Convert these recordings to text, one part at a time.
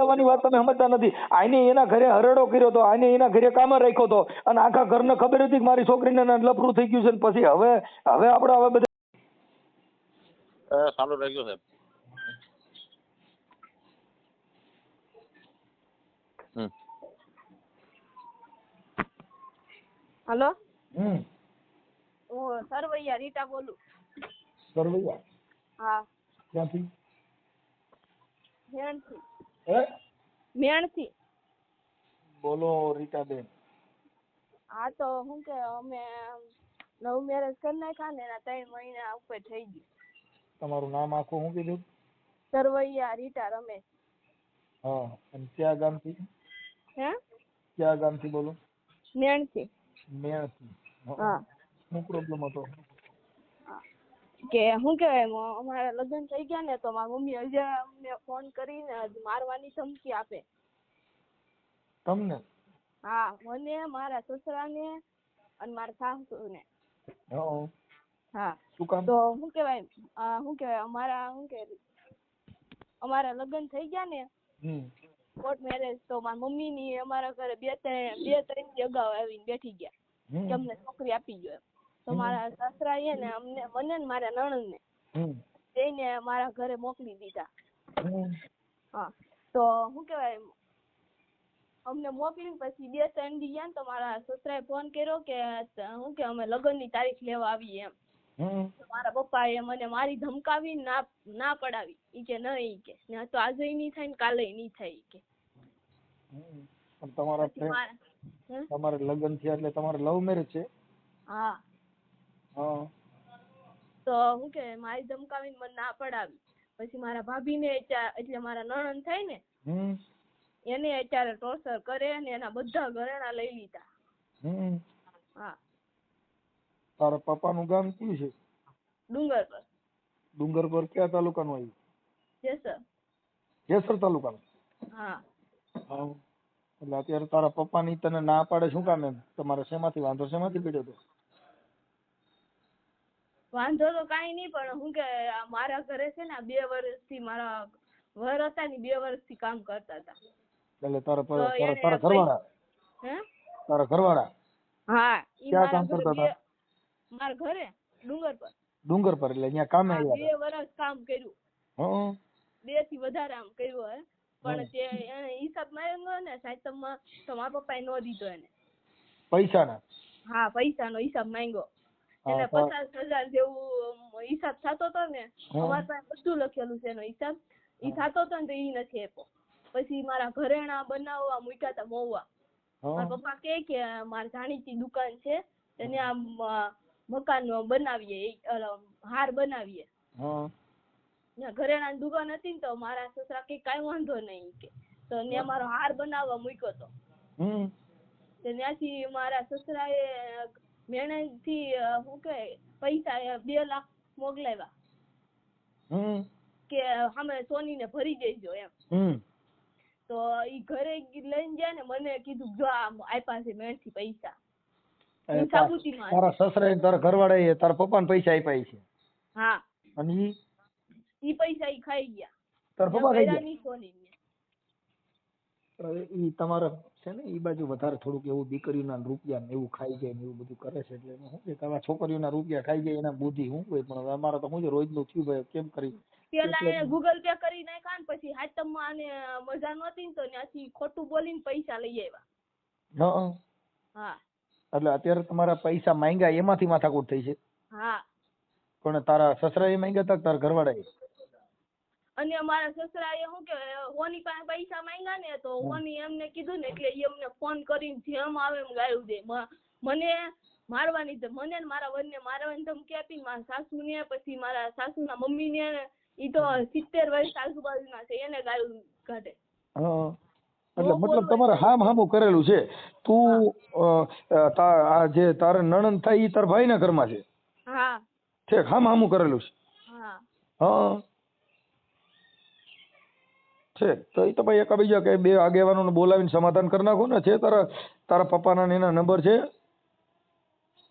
સમજાવવાની વાત તમે સમજતા નથી. આને એના ઘરે હરડો કર્યો તો, આને એના ઘરે કામ રાખ્યો તો, અને આખા ઘરને ખબર હતી કે મારી છોકરીને લફરું થઈ ગયું છે. પછી હવે આપણે હવે બધા ચાલુ રાખ્યો સાહેબ. हेलो હું સરવૈયા રીટા બોલું. સરવૈયા? હા. ક્યાંથી? મેણથી. હે? મેણથી. બોલો રીટાબેન. હા તો શું કે અમે લવ મેરેજ કરી નાખ્યા ને એના 3 મહિના ઉપર થઈ ગયું. તમારું નામ આખું શું કીધું? સરવૈયા રીટા રમેશ. હા. અને ક્યાં ગામથી? હે? ક્યાં ગામથી બોલો? મેણથી. મેણથી. હા. શું પ્રોબ્લેમ હતો? કે શું કહેવાય અમારા લગ્ન થઈ ગયા ને તો મારી મમ્મી હજી અમને ફોન કરીને મારવાની ધમકી આપે. તમને? હા, મને, મારા સસરાને અને મારા સાસુને. હા. શું કામ? તો શું કહેવાય અમારા લગ્ન થઈ ગયા ને કોર્ટ મેરેજ તો મારી મમ્મી ની અમારા ઘરે બે ત્રણ અગાઉ આવીને બેઠી ગયા કે અમને છોકરી આપી ગયો. તો મારા સસરા ને મને ને મારા નણંદ ને જઈને મારા ઘરે મોકલી દીધા. હા. તો શું કહેવાય અમને મોકલીને પછી 2-3 દી ગયા ને તો મારા સસરાએ ફોન કર્યો કે શું કે અમે લગ્નની તારીખ લેવા આવીએ એમ. મારા પપ્પાએ મને મારી ધમકાવી ના પડાવી. ઈ કે નહીં, ઈ કે ને તો આજે નહીં થાય ને કાલે નહીં થાય ઈ કે. તમારે લગ્ન થયા એટલે તમારે લવ મેરેજ છે? હા. હા. તો શું કે મારી ધમકાવીને મને ના પડાવી. પછી મારા ભાભીને એટલે મારા નણંદ થાય ને એને અત્યારે ટોર્ચર કરે ને એના બધા ઘરેણા લઈ લીધા. હા. તારા પપ્પાનું ગામ કયું છે? ડુંગરપર. ડુંગરપર કયા તાલુકાનું આવ્યું? જેસર. જેસર તાલુકાનું? હા. એટલે અત્યારે તારા પપ્પાની તને ના પાડે શું કામ એમ? તમારે શેમાંથી વાંધો શેમાંથી પડ્યો હતો? વાંધો તો કાંઈ નહીં પણ શું કે મારા ઘરે છે ને 2 વર્ષથી મારા વર હતા ને 2 વર્ષથી કામ કરતા હતા. એટલે તારા ઘરવાળા? હે? તારા ઘરવાળા? હા. ક્યાં કામ કરતા હતા? મારા ઘરે ડુંગરપર. ડુંગરપર એટલે અહીંયા કામે આવ્યા? 2 વર્ષ કામ કર્યું. 2 થી વધારે આમ કર્યું હે. પણ તે એને હિસાબ માંગ્યો ને સાયતમમાં તો મારા પપ્પાએ નો દીધો એને. પૈસાના? હા, પૈસાનો હિસાબ માંગ્યો. એને 50,000 જેવું હિસાબ થતો હતો ને અમારી પાસે બધું લખેલું છે એનો હિસાબ. ઈ થતો હતો ને તો ઈ નથી આપ્યો. પછી મારા ઘરેણા બનાવવા મૂક્યા હતા મોવા. મારા પપ્પા કે મારી જાણીતી દુકાન છે એને આમ મકાન બનાવીએ હાર બનાવીએ. ઘરેણાની દુકાન હતી ને તો મારા સસરા કે કાંઈ વાંધો નહીં કે તો ત્યાં મારો હાર બનાવવા મૂક્યો હતો. ત્યાંથી મારા સસરાએ મેણેથી શું કે પૈસા 2 લાખ મોકલાવ્યા કે અમે સોનીને ભરી દેજો એમ. તો ઈ ઘરે લઈને ગયા ને મને કીધું જો આપ્યા છે મેણથી પૈસા. તારા સસરાએ તારા ઘરવાળાએ તારા પપ્પાને પૈસા આપ્યા છે? હા. અને ઈ પૈસા ઈ ખાઈ ગયા. તારા પપ્પા ખાઈ ગયા? સોની ઈ તમારે છે ને ઈ બાજુ વધારે થોડુંક એવું દીકરીઓના રૂપિયા ને એવું ખાઈ જાય ને એવું બધું કરે છે એટલે શું છે કે છોકરીઓના રૂપિયા ખાઈ જાય એના બુદ્ધિ શું હોય પણ અમારે તો શું છે રોજનું થયું ભાઈ કેમ કરી પેલા એને ગૂગલ પે કરી નાખ્યા ને પછી હાથમાં આને મજા નહોતી ને તો ત્યાંથી ખોટું બોલીને પૈસા લઈ આવ્યા. હા. એટલે અત્યારે તમારા પૈસા માંગ્યા એમાંથી માથાકૂટ થઈ છે? હા. પણ તારા સસરાએ માંગ્યા હતા કે તારા ઘરવાળાએ? અને અમારા સસરાએ શું કે ઓની પાસે પૈસા માંગ્યા ને તો ઓની એમને કીધું ને એટલે ઈ અમને ફોન કરીને જેમ આવે એમ ગાળું દે. મને મારવાની મને ને મારા વરને મારવાની ધમકી આપી. મારા સાસુને પછી મારા સાસુના મમ્મીને ઈ તો 70 વર્ષ આજુબાજુના છે એને ગાળું કાઢે. એટલે મતલબ તમારે હામું કરેલું છે. તું આ જે તારા નણંદ થાય ઈ તારા ભાઈના ઘરમાં છે? હા. ઠીક હામું કરેલું છે? હા. છે તો એ તો ભાઈ એકબીજા કે 2 આગેવાનોને બોલાવીને સમાધાન કરી નાખો ને. છે તારા પપ્પાના એના નંબર છે?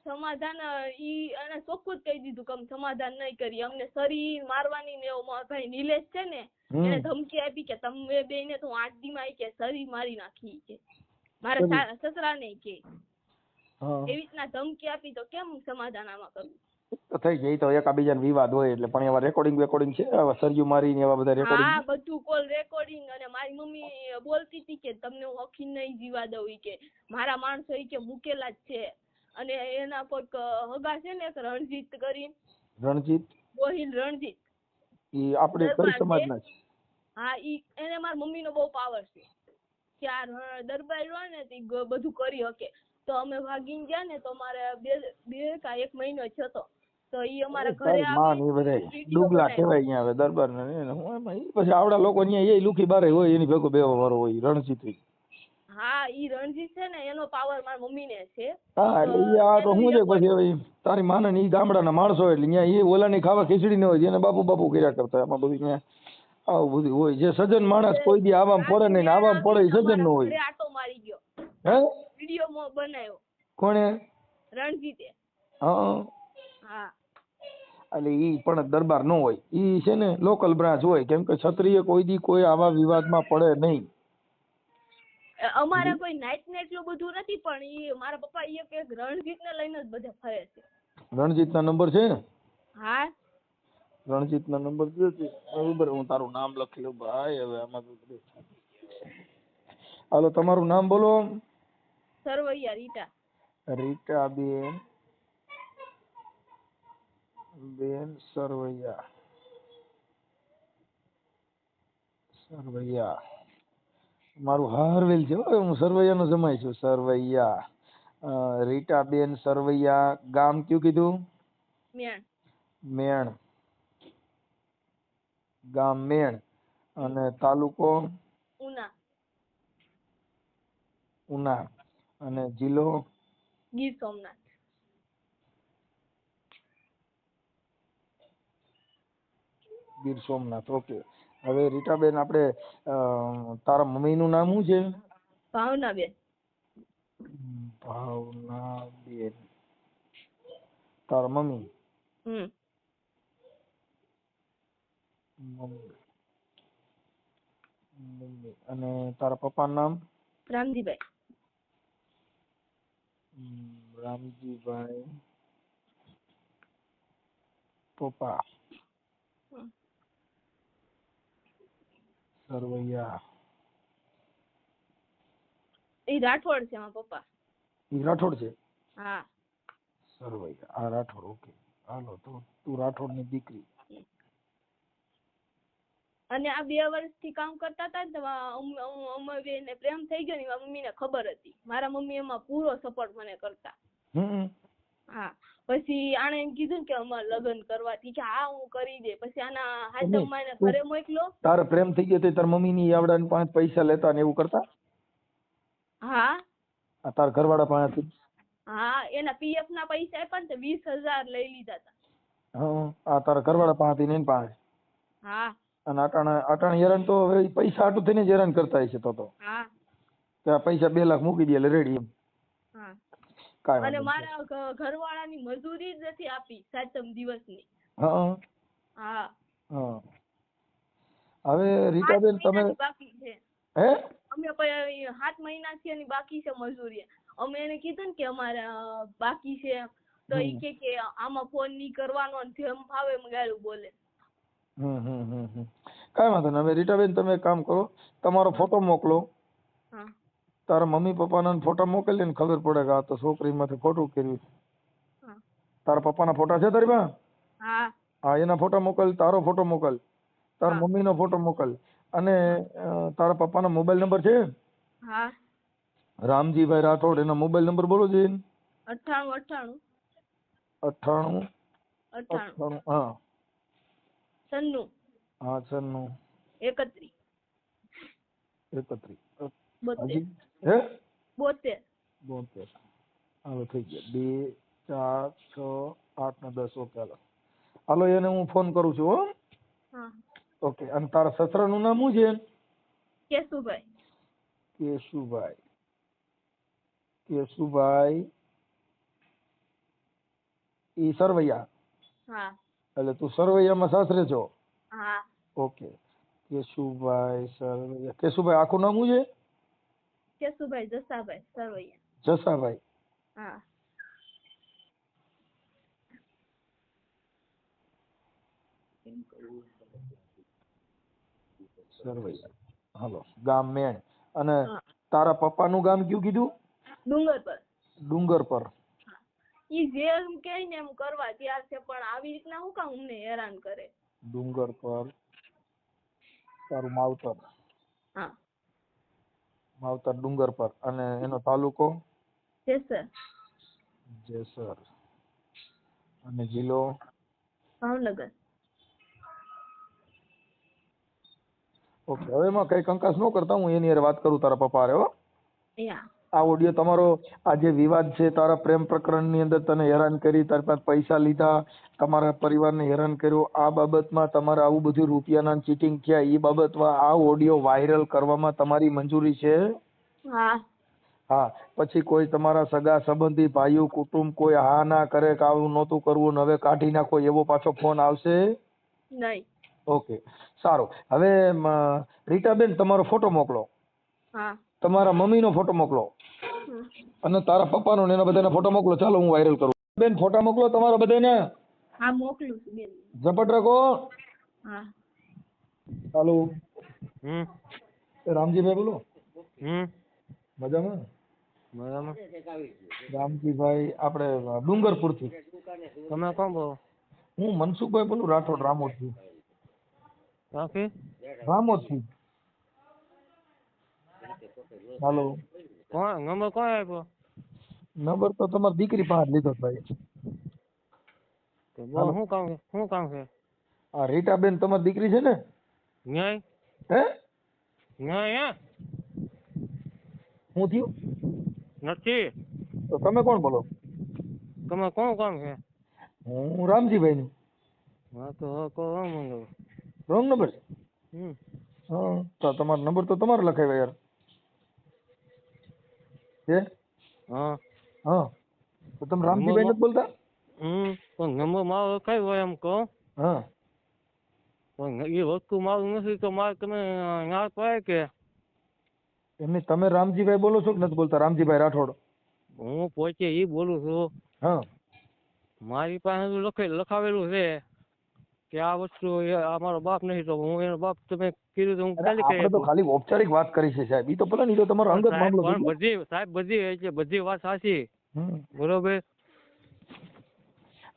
સમાધાન ઈ અને ચોખ્ખું જ કહી દીધું કે અમે સમાધાન નહીં કરીએ. અમને શરીર મારવાની ને એવો મારો ભાઈ નિલેશ છે ને એને ધમકી આપી કે તમે બેને તો 8 દીમાં કે શરીર મારી નાખી કે મારા સસરાને કે એવી રીતના ધમકી આપી તો કેમ સમાધાન આમાં કરવું? થઈ જાય તો એકાબીજાનો વિવાદ હોય એટલે પણ એવા રેકોર્ડિંગ છે આવા સરજુ મારી ને એવા બધા રેકોર્ડિંગ. હા બધું કોલ રેકોર્ડિંગ. અને મારી મમ્મી બોલતી હતી કે તમને હું અખી નહીં જીવા દઉં કે મારા માણસો કે મૂકેલા જ છે. અને એના કોઈક હગા છે ને એક રણજીત કરીને. રણજીત ગોહિલ રણજીત ઈ આપણે કઈ સમાજના છે? હા ઈ એને મારી મમ્મીનો બહુ પાવર છે કે આ દરબાર હોય ને તે બધું કરી શકે. તો અમે ભાગીને ગયા ને તો મારે બે કા 1 મહિનો થયો તો ઈ અમારા ઘરે આવી ડુગલા કહેવાય અહીંયા આવે દરબાર ને પછી આવડા લોકો અહીંયા એ લુખી બારે હોય એની ભેગો બેવા વાળો હોય રણજીત. હા ઈ રણજીત છે ને એનો પાવર મારી મમ્મીને છે. હા એટલે ઈ આ તો હું છે પછી તારી માને ઈ ગામડાના માણસો એટલે અહીંયા ઈ ઓલાની ખાવા ખીચડી ન હોય એને બાપુ બાપુ કર્યા કરતા. એમાં બધું અહીંયા આવું બધું હોય. જે સજ્જન માણસ કોઈ દી આવામ પડે નહીં ને આવામ પડે ઈ સજ્જન ન હોય. આટો મારી ગયો હે વિડિયો બનાવ્યો. કોણે? રણજીતે. હા હા એટલે ઈ પણ દરબાર ન હોય. ઈ છે ને લોકલ બ્રાન્ચ હોય કેમ કે ક્ષત્રિય કોઈ દી કોઈ આવા વિવાદમાં પડે નહીં. અમારે કોઈ નાઈટ ને એટલું બધું નથી પણ ઈ મારા પપ્પા એક રણજીત ને લઈને જ બધે ફરે છે. રણજીત ના નંબર છે? હા રણજીત ના નંબર છે. બરોબર હું તારું નામ લખી લઉં ભાઈ. હવે આમાં હાલો તમારું નામ બોલો. સરવૈયા રીટા. રીટા બેન સરવૈયા. મારું હારવેલ છે હું સરવૈયા નો જમાઈ છું. સરવૈયા રીટા બેન સરવૈયા. ગામ કયું કીધું? મેણ. મેણ. ગામ મેણ. અને તાલુકો? ઉના. ઉના. અને જિલ્લો? ગીર સોમનાથ. ગીર સોમનાથ. ઓકે. હવે રીટાબેન આપણે તારા મમ્મી નું નામ શું છે? ભાવનાબેન. ભાવનાબેન. તારા મમ્મી? મમ્મી. અને તારા પપ્પાનું નામ? રામજીભાઈ. રામજીભાઈ પપ્પા. સરવૈયા. એ રાઠોડ છે મારા પપ્પા. એ રાઠોડ છે? હા. સરવૈયા. આ રાઠોડ. ઓકે હાલો તો તું રાઠોડ ની દીકરી. અને આ 2 વર્ષથી કામ કરતા હતા ને અમે બેને પ્રેમ થઈ ગયો ને મારા મમ્મીને ખબર હતી. મારા મમ્મી એમાં પૂરો સપોર્ટ મને કરતા. હા પછી આણે એમ કીધું કે અમારે લગ્ન કરવાથી કે હા હું કરી દે. પછી આના હાથમાં એને ઘરે મોકલો. તારે પ્રેમ થઈ ગયો તો તાર મમ્મી ની આવડા પાંચ પૈસા લેતા ને એવું કરતા? હા. તાર ઘરવાળા પાસેથી? હા એના પીએફ ના પૈસા આપ્યા ને 20,000 લઈ લીધા હતા. હા આ તારા ઘરવાળા પાસેથી ને પાસે? હા. અને અટાણે હેરાન તો હવે પૈસા આટું થઈને જ હેરાન કરતા હશે તો? હા. કે પૈસા 2 લાખ મૂકી દે એટલે રેડી એમ? હા. કાંઈ અને મારા ઘરવાળાની મજૂરી જ નથી આપી 7 દિવસની. હા. હા. હા. હવે રીટાબેન તમે બાકી છે. હે? અમે 7 મહિનાથી એની બાકી છે મજૂરી. અમે એને કીધું ને કે અમારે બાકી છે તો ઈ કે આમાં ફોન નહીં કરવાનો ને જેમ ફાવે એમ ગાળું બોલે. કાંઈ વાંધો નહીં. હવે રીટાબેન તમે એક કામ કરો તમારો ફોટો મોકલો. તારા મમ્મી પપ્પાના ફોટા મોકલી ને ખબર પડે કે આ તો છોકરી માંથી ખોટું કર્યું. તારા પપ્પાના ફોટા છે તારી પાસે? હા એના ફોટા મોકલ. તારો ફોટો મોકલ. તારા મમ્મી નો ફોટો મોકલ. અને તારા પપ્પાનો મોબાઈલ નંબર છે? હા. રામજીભાઈ રાઠોડ. એનો મોબાઈલ નંબર બોલો છે? 98 98 હા 96 હા 96 31 હજી હે 72 હાલો થઈ ગયા 2 4 6 8 ને 10. ઓકે હાલો એને હું ફોન કરું છું. હો ઓકે. અને તારા સસરાનું નામ શું છે? કેશુભાઈ. કેશુભાઈ ઈ સરવૈયા, હા એટલે તું સરવૈયામાં સાસરે છો? હા ઓકે. કેશુભાઈ સરવૈયા. કેશુભાઈ આખું નામ શું છે? કેશુભાઈ જસાભાઈ સરવૈયા. જસાભાઈ. હા સરવૈયા. હાલો. ગામ મેણ. અને હા તારા પપ્પાનું ગામ કયું કીધું? ડુંગર પર. ડુંગર પર. ઈ જે એમ કહે ને એમ કરવા તૈયાર છે, પણ આવી રીતના હું કામ અમને હેરાન કરે? ડુંગર પર તારું માવતર. હા માવતર ડુંગર પર. અને એનો તાલુકો? જેસર. જેસર. અને જિલ્લો? ભાવનગર. ઓકે. હવે એમાં કઈ કંકાસ ન કરતા, હું એની હારે વાત કરું તારા પપ્પા હારે. હો. યા આ ઓડિયો તમારો, આ જે વિવાદ છે તારા પ્રેમ પ્રકરણની અંદર તને હેરાન કરી, તારી પાસે પૈસા લીધા, તમારા પરિવારને હેરાન કર્યો, આ બાબતમાં તમારે આવું બધું રૂપિયાના ચીટિંગ થયા, એ બાબતમાં આ ઓડિયો વાયરલ કરવામાં તમારી મંજૂરી છે? હા હા. પછી કોઈ તમારા સગા સંબંધી, ભાઈઓ, કુટુંબ કોઈ હા ના કરે કે આવું નહોતું કરવું ને હવે કાઢી નાખો એવો પાછો ફોન આવશે નહીં? ઓકે, સારું. હવે રીટાબેન તમારો ફોટો મોકલો, હા તમારા મમ્મીનો ફોટો મોકલો, અને તારા પપ્પાનો ને એના બધાના ફોટો મોકલો. ચાલો હું વાયરલ કરું. બેન ફોટા મોકલો તમારા બધાને. હા મોકલું છું બેન. ઝપટ રાખો. હા ચાલો. હમ રામજીભાઈ બોલો. હમ મજામાં? બરાબર. રામજીભાઈ આપણે ડુંગરપુર થી. તમે કોણ બોલો? હું મનસુખભાઈ બોલું, રાઠોડ, રામોદ થી. કાકી રામોદ થી. હાલો. કોણ નંબર કોણ આપ્યો? નંબર તો તમારી દીકરી પાસે લીધો ભાઈ. તો બોલ શું કામ છે? શું કામ છે? આ રીટાબેન તમારી દીકરી છે ને? ન્યાય હે? ન્યાય શું થયું? નથી. તો તમે કોણ બોલો? તમે કોણ કામ છે? હું રામજીભાઈ નું. હા તો કોણ મંગળ? રોંગ નંબર છે? હમ હા તો તમારો નંબર તો તમારે લખાવ્યો યાર. છે? હા હા તો તમે રામજીભાઈ નથી બોલતા? પણ નંબર મારો કઈ હોય એમ કહો. હા પણ એ વસ્તુ મારું નથી તો મારે તમે ના પાય કે? એમની તમે રામજીભાઈ બોલો છો કે નથી બોલતા? રામજીભાઈ રાઠોડ. હું પોતે એ બોલું છું. હા મારી પાસે લખાવેલું છે કે આ વસ્તુ અમારો બાપ નહીં, તો હું એનો બાપ તમે કીધું તો હું ચાલી કરી આપણે તો આપું. ખાલી ઔપચારિક વાત કરી છે સાહેબ. ઈ તો ભલે, ઈ તો તમારો અંગત સાહેબ મામલો પણ છે. બધી વાત સાચી. હમ. બરોબર.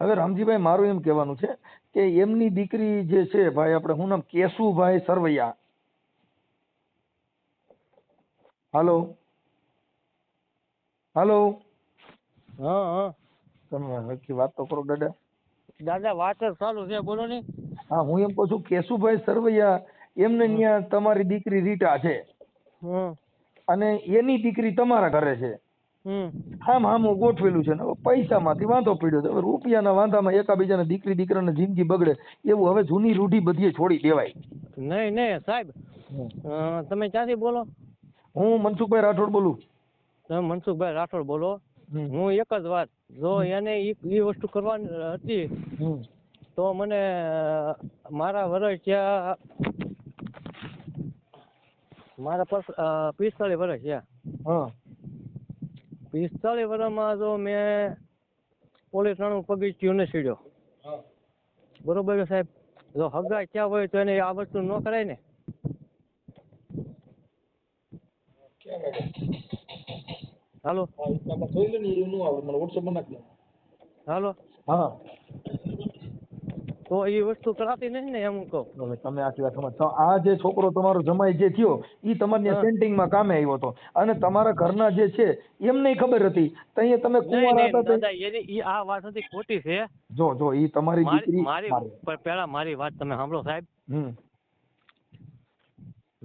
હવે રામજીભાઈ મારું એમ કહેવાનું છે કે એમની દીકરી જે છે ભાઈ, આપણે શું નામ, કેશુભાઈ સરવૈયા. હાલો હાલો. હા હા તમે નક્કી વાત તો કરો દાદા. દાદા વાત જ ચાલુ છે, બોલો ને. હા હું એમ કહું છું કેશુભાઈ સરવૈયા એમને ત્યાં તમારી દીકરી રીટા છે હમ અને એની દીકરી તમારા ઘરે છે. હમ આમ આમ ગોઠવેલું છે ને હવે પૈસામાંથી વાંધો પડ્યો છે. હવે રૂપિયાના વાંધામાં એકાબીજાને દીકરી દીકરાને જિંદગી બગડે એવું હવે જૂની રૂઢી બધી છોડી દેવાય. નહીં સાહેબ, તમે ક્યાંથી બોલો? હું મનસુખભાઈ રાઠોડ બોલું. તમે મનસુખભાઈ રાઠોડ બોલો. હું એક જ વાત, જો એને એ વસ્તુ કરવાની હતી તો મને મારા વર્ષ ત્યાં મારા 45 વર્ષ છે. હા 45 વર્ષમાં જો મેં પોલીસ થાણું પગથિયું ન સીડ્યો. બરોબર છે સાહેબ. જો હગા ક્યાં હોય તો એને આ વસ્તુ ન કરાય ને. હાલો હાલો. હા તો એ વસ્તુ કરાતી નથી ને, એમ કહું. હવે તમે આટલી વાત સમજ. આ જે છોકરો તમારો જમાઈ જે થયો ઈ તમારે ત્યાં સેન્ટિંગમાં કામે આવ્યો હતો અને તમારા ઘરના જે છે એમને ખબર હતી તો અહીંયા તમે કુંવારા હતા દાદા એની આ વાત હતી ખોટી છે. જો ઈ તમારી દીકરી પેલા મારી વાત તમે સાંભળો સાહેબ.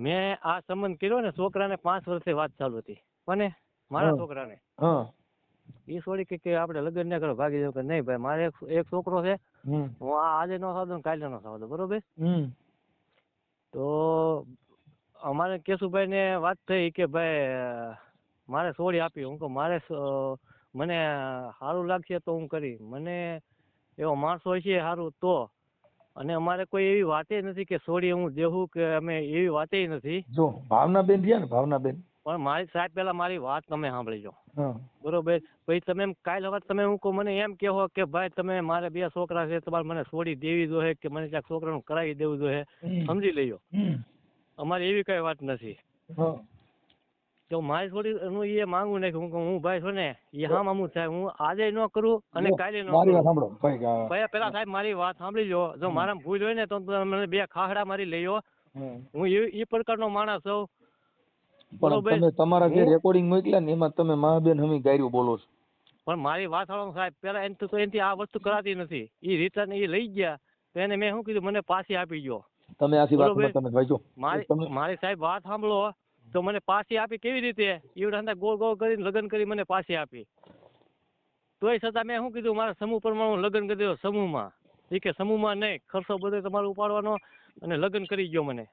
મેં આ સંબંધ કર્યો ને, છોકરાને 5 વર્ષથી વાત ચાલુ હતી. કોને? મારા છોકરાને. એ છોડી કે આપણે લગ્ન ના કરો, ભાગી જાવ. કે નહીં ભાઈ, મારે એક છોકરો છે, હું આજે નો સાધો કાલે નો સાધો. બરોબર. તો અમારે કેશુભાઈ ને વાત થઈ કે ભાઈ મારે છોડી આપી. હું કહું મારે મને સારું લાગશે તો હું કરી. મને એવો માણસ હોય છે સારું તો, અને અમારે કોઈ એવી વાતે નથી કે છોડી હું દેવું કે અમે એવી વાતે નથી. જો ભાવનાબેન રહ્યા ને ભાવનાબેન, પણ મારી સાહેબ પેલા મારી વાત તમે સાંભળીજો હા બરોબર. પછી તમે કાલ હવે તમે હું કહું મને એમ કહો કે ભાઈ તમે મારે 2 છોકરા છે તમારે મને છોડી દેવી જોઈએ કે મને ક્યાંક છોકરાનું કરાવી દેવું જોઈએ, સમજી લેજો. અમારે એવી કઈ વાત નથી. તો મારી છોડી હું એ માંગુ નહીં હું હું ભાઈ છો ને એ હા મામું થાય હું આજે ન કરું અને કાલે ન કરું. પેલા સાહેબ મારી વાત સાંભળી લો. જો મારા ભૂલ હોય ને તો મને 2 ખાખડા મારી લેજો. હું એ પ્રકારનો માણસ છું. બરોબર. તમે તમારા જે રેકોર્ડિંગ મોકલ્યા ને એમાં તમે મહાબેન હમી ગાયરું બોલો છો. પણ મારી વાત સાંભળો સાહેબ, પેલા એનાથી આ વસ્તુ કરાતી નથી. એ રિટર્ન એ લઈ ગયા તો એને મેં શું કીધું મને પાછી આપી ગયો. તમે આખી વાત તમે ભાઈજો મારી સાહેબ વાત સાંભળો તો મને પાછી આપી કેવી રીતે? એવડા ગોળ ગોળ કરીને લગ્ન કરી મને પાછી આપી. તોય છતાં મેં શું કીધું મારા સમૂહ પ્રમાણે હું લગ્ન કરી દો સમૂહમાં. એ કે સમૂહમાં નહીં, ખર્ચો બધો તમારે ઉપાડવાનો અને લગ્ન કરી ગયો મને.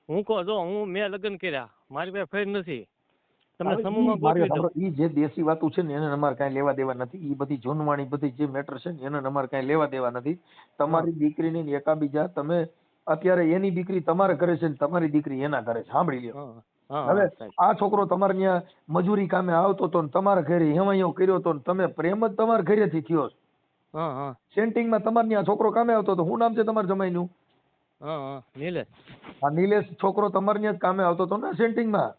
હું કહો જો હું મેં લગ્ન કર્યા, મારી પાસે ફેર નથી. તમને સમૂહમાં ગોઠવી દો. ઈ જે દેશી વાતો છે ને એને અમારે કાંઈ લેવા દેવા નથી. ઈ બધી જોનવાણી બધી જે મેટર છે ને એને અમારે કાંઈ લેવા દેવા નથી. તમારી દીકરીની એકાબીજા તમે અત્યારે એની દીકરી તમારે કરે છે ને તમારી દીકરી એના કરે છે, સાંભળી લ્યો. હવે આ છોકરો તમારે ત્યાં મજૂરી કામે આવતો તો ને તમારા ઘરે હેવાયો કર્યો તો, તમે પ્રેમ જ તમારા ઘરેથી થયો. સેન્ટિંગ માં તમારે ત્યાં છોકરો કામે આવતો તો, શું નામ છે તમારા જમાઈનું? નિલેશ. હા નિલેશ છોકરો તમારે ત્યાં જ કામે આવતો હતો ને સેન્ટિંગ માં.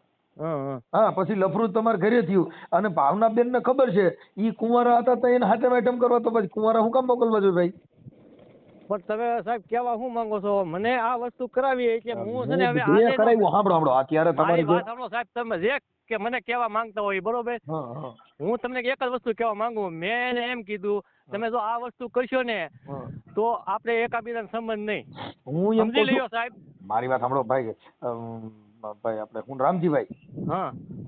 હા પછી લફરું તમારે ઘરે થયું. અને ભાવનાબેન ને ખબર છે ઈ કુંવારા હતા તો એને હાથે આઈટમ કરવા, તો પછી કુંવારા હું કામ મોકલવા જોઈએ ભાઈ? પણ તમે સાહેબ કેવા શું માંગો છો? મને આ વસ્તુ કરાવી એટલે હું છે ને હવે આજે કરાવ્યું. સાંભળો અત્યારે તમારી વાત સાંભળો સાહેબ, તમે જે કે મને કેવા માંગતા હોય બરોબર, હું તમને એક જ વસ્તુ કેવા માંગુ. મેં એને એમ કીધું તમે જો આ વસ્તુ કરશો ને તો આપણે એકાબીજાનો સંબંધ નહીં. હું એમ સમજી લ્યો સાહેબ. મારી વાત સાંભળો ભાઈ, ભાઈ આપણે હું રામજીભાઈ,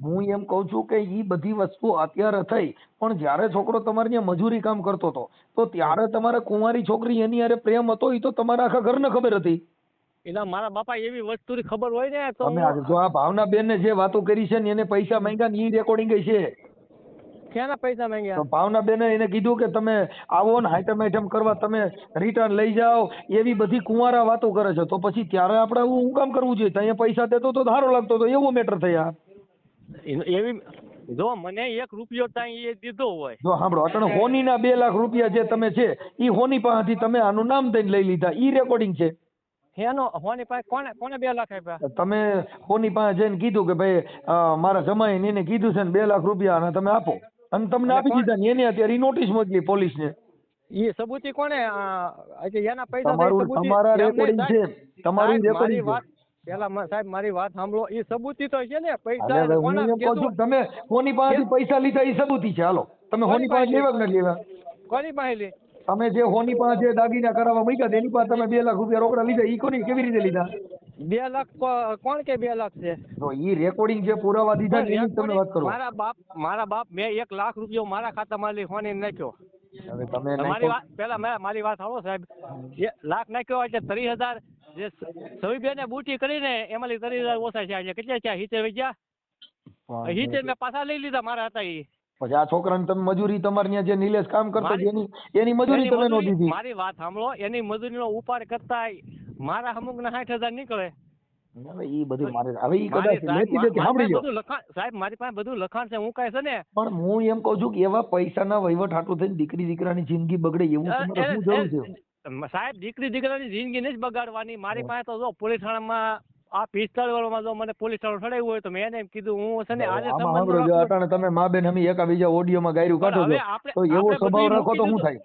હું એમ કઉ છું કે ઈ બધી વસ્તુ અત્યારે થઈ, પણ જયારે છોકરો તમારે ત્યાં મજૂરી કામ કરતો હતો તો ત્યારે તમારે કુંવારી છોકરી એની હારે પ્રેમ હતો, ઈ તો તમારા આખા ઘરને ખબર હતી. એટલે મારા બાપા એવી વસ્તુની ખબર હોય ને તો જો આ ભાવનાબેન ને જે વાતો કરી છે ને એને પૈસા માંગ્યા ને ઈ રેકોર્ડિંગ છે. ક્યાંના પૈસા માંગ્યા? તો ભાવનાબેને એને કીધું કે તમે આવો ને આઈટમ કરવા, તમે રિટર્ન લઈ જાઓ, એવી બધી કુંવારા વાતો કરે છે. તો પછી ત્યારે આપણે હું કામ કરવું જોઈએ? ત્યાં પૈસા દેતો તો સારો લાગતો તો, એવું મેટર થયા. એવી જો મને 1 રૂપિયો ત્યાં એ દીધો હોય. જો સાંભળો અટણ હોની ના 2 લાખ રૂપિયા જે તમે છે ઈ હોની પાસેથી તમે આનું નામ દઈને લઈ લીધા, ઈ રેકોર્ડિંગ છે. હેનો હોની પાસે કોને 2 લાખ આપ્યા? તમે હોની પાસે જઈને કીધું કે ભાઈ મારા જમાઈને એને કીધું છે ને 2 લાખ રૂપિયા અને તમે આપો, અને તમને આપી દીધા ને એને અત્યારે નોટિસ મોકલી પોલીસ ને. એ સબૂતી કોને? એના પૈસા તમારા રેકોર્ડિંગ છે, તમારી રેકોર્ડિંગ છે. પેલા સાહેબ મારી વાત સાંભળો, એ સબૂતી તો છે ને પૈસા. તમે હોની પાસેથી પૈસા લીધા એ સબૂતી છે. હાલો તમે હોની પાસે લેવા કે નથી લેવા? કોની પાસે લે? તમે જે હોની પાસે જે દાગીના કરાવવા મૂક્યા એની પાસે તમે 2 લાખ રૂપિયા રોકડા લીધા, ઈ કોની કેવી રીતે લીધા? 2 લાખ કોણ કે 2 લાખ છે? તો ઈ રેકોર્ડિંગ જે પુરાવા દીધા એની તમે વાત કરો. મારા બાપ મેં 1 લાખ રૂપિયો મારા ખાતામાં લઈ હોની નાખ્યો. હવે તમે મારી વાત સાંભળો સાહેબ, 1 લાખ નાખ્યો એટલે 30,000 જે સવીબેને બુટી કરીને એમાંથી 30,000 ઓછા છે. કેટલા છે? 70 ગયા. 70 મેં પાછા લઈ લીધા મારા હતા. એ પછી આ છોકરાને તમે મજૂરી તમારે ત્યાં જે નિલેશ કામ કરતો એની મજૂરી તમે નો દીધી. મારી વાત સાંભળો, એની મજૂરીનો ઉપાડ કરતા મારા અમુક ના 60,000 નીકળે. હવે ઈ બધું મારે હવે ઈ કદાચ લેતી દેતી સાંભળી લો. સાહેબ મારી પાસે બધું લખાણ છે, હું કહે છે ને. પણ હું એમ કહું છું કે એવા પૈસાના વહીવટ હાટું થઈને દીકરી દીકરાની જિંદગી બગડે એવું તમારે શું જરૂર છે? સાહેબ દીકરી દીકરાની જિંદગી નહીં બગાડવાની. મારી પાસે તો જો પોલીસ થાણામાં આ 45 વાળામાં જો મને પોલીસ થાણું ચડાવ્યું હોય તો મેં એને એમ કીધું હું છે ને આજે સંબંધ તમે મા બેન હમી એકાબીજા ઓડિયોમાં ગાયરું કાઢો છો તો એવો સ્વભાવ રાખો તો શું થાય?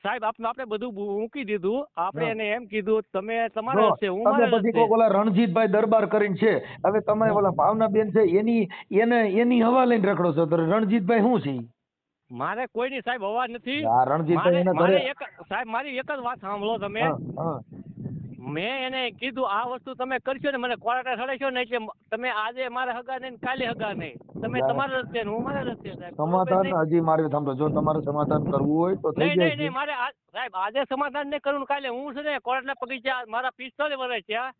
સાહેબ આપણે બધું મૂકી દીધું. આપણે એને એમ કીધું તમે તમારે છે, હું મારે પછી કોક ઓલા રણજીતભાઈ દરબાર કરીને છે, હવે તમે ઓલા ભાવનાબેન છે એની હવા લઈને રખડો છો. તો રણજીતભાઈ શું છે? મારે કોઈની સાહેબ અવાજ નથી. સાહેબ મારી એક જ વાત સાંભળો તમે. મેં એને કીધું આ વસ્તુ તમે કરશો ને મને કોર્ટે ચડાવશો ને એટલે તમે આજે મારા હગા નહીં કાલે હગા નહીં. તમે તમારા રસ્તે હું મારા રસ્તે. સમાધાન હજી મારે સાંભળો, જો તમારે સમાધાન કરવું હોય તો થઈ જાય. નહીં મારે સાહેબ આજે સમાધાન નહીં કરવું. કાલે હું છે ને કોર્ટના બગીચા મારા 45 વર્ષ થયા,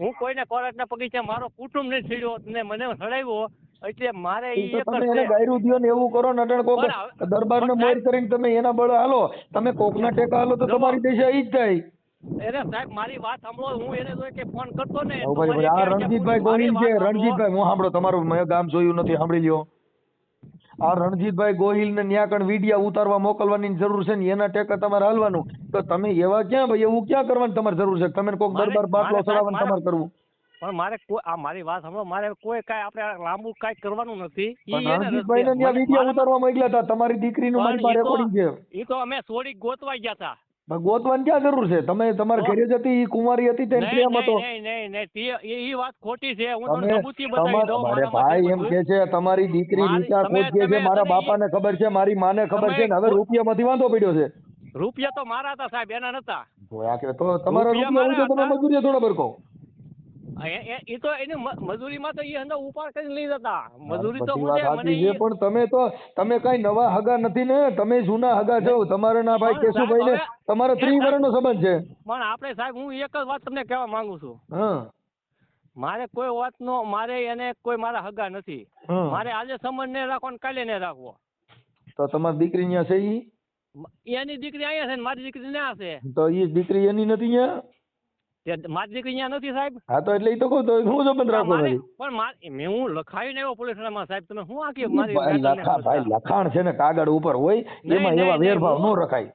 હું કોઈને કોર્ટના બગીચા મારો કુટુંબ નહીં છેડ્યો ને મને ચડાવ્યો એટલે મારે ઈ એક તમે જ એને છે. ગાયરું દ્યો ને એવું કરો ને અટણ કોક પણ હવે- દરબારને પણ મોર સાહેબ- કરીને તમે એના બળ હાલો, તમે કોકના ટેકા હાલો તો જો- તમારી દિશા ઈ જ થાય. અરે સાહેબ મારી વાત સાંભળો, હું એને જો કે ફોન કરતો ને તો ભાઈ મારી આ કે રણજીતભાઈ મારી ગોહિલ વાત છે, સાંભળો. રણજીતભાઈ હું સાંભળો, તમારું મેં ગામ જોયું નથી, સાંભળી લ્યો. આ રણજીતભાઈ ગોહિલ ને ન્યા કણ વિડિયા ઉતારવા મોકલવાની જરૂર છે ને એના ટેકા તમારે હાલવાનું, તો તમે એવા ક્યાં ભાઈ એવું ક્યાં કરવાની તમારે જરૂર છે? તમે કોક મારે- દરબાર બાટલો મારે સાહેબ, ચડાવવાનું તમારે કરવું. પણ મારે કોઈ આ મારી વાત સાંભળો, મારે કોઈ કાંઈ આપણે લાંબુ કાંઈ કરવાનું નથી. પણ ઈ એને રણજીતભાઈ ને ત્યાં વિડિયા ઉતારવા મોકલ્યા હતા, તમારી દીકરીનું મારી પાસે રેકોર્ડિંગ છે. ઈ તો અમે સોડી ગોતવા ગયા હતા. પણ ગોતવાની ક્યાં જરૂર છે? તમે તમારા ઘરે જ હતી, ઈ કુંવારી હતી, તેને નહીં પ્રેમ હતો. નહીં ઈ વાત ખોટી છે. હું તમને તમે સબૂતી બતાવી દઉં. અરે મારામાં ભાઈ છે એમ બધું. કે છે તમારી દીકરી રીટા તમે- ખોટ કે છે, તમે- મારા તમે બાપાને ખબર છે, મારી માને ખબર છે ને હવે તમે- રૂપિયામાંથી વાંધો પડ્યો છે. રૂપિયા તો મારા હતા સાહેબ, એના નતા. જોયા કે તો તમારા રૂપિયા રૂપિયા હોય તો તમે મારા મજૂરી થોડા ભરકો. એ તો એની મજૂરીમાં તો એ અંદર ઉપાડ કરીને લઈ જતા. મજૂરી તો બધી હું વાત છે, મને સાચી છે, પણ તમે કઈ નવા હગા નથી ને, તમે જૂના હગા છો. તમારે ના ભાઈ પણ કેશુભાઈ ને સાહેબ તમારો 30 વર્ષનો સંબંધ છે. પણ આપણે સાહેબ હું એક જ વાત તમને કહેવા માંગુ છું. હા મારે કોઈ વાતનો મારે એને કોઈ મારા હગા નથી. હા. મારે આજે સંબંધ ને રાખવો ને કાલે ને રાખવો. તો તમારી દીકરી ત્યાં છે ઈ? એની દીકરી અહીંયા છે ને મારી દીકરી ત્યાં છે. તો ઈ દીકરી એની નથી ત્યાં? મારી દીકરી અહીંયા નથી સાહેબ. હા તો એટલે ઈ તો કહું તો હું સંબંધ રાખો મારે- નથી. પણ મેં હું લખાવીને આવ્યો પોલીસ સ્ટેશનમાં સાહેબ. તમે શું આખી ભાઈ લખાણ છે ને કાગળ ઉપર હોય, એમાં નહીં, એવા નહીં, વેરભાવ હું- ન રખાય.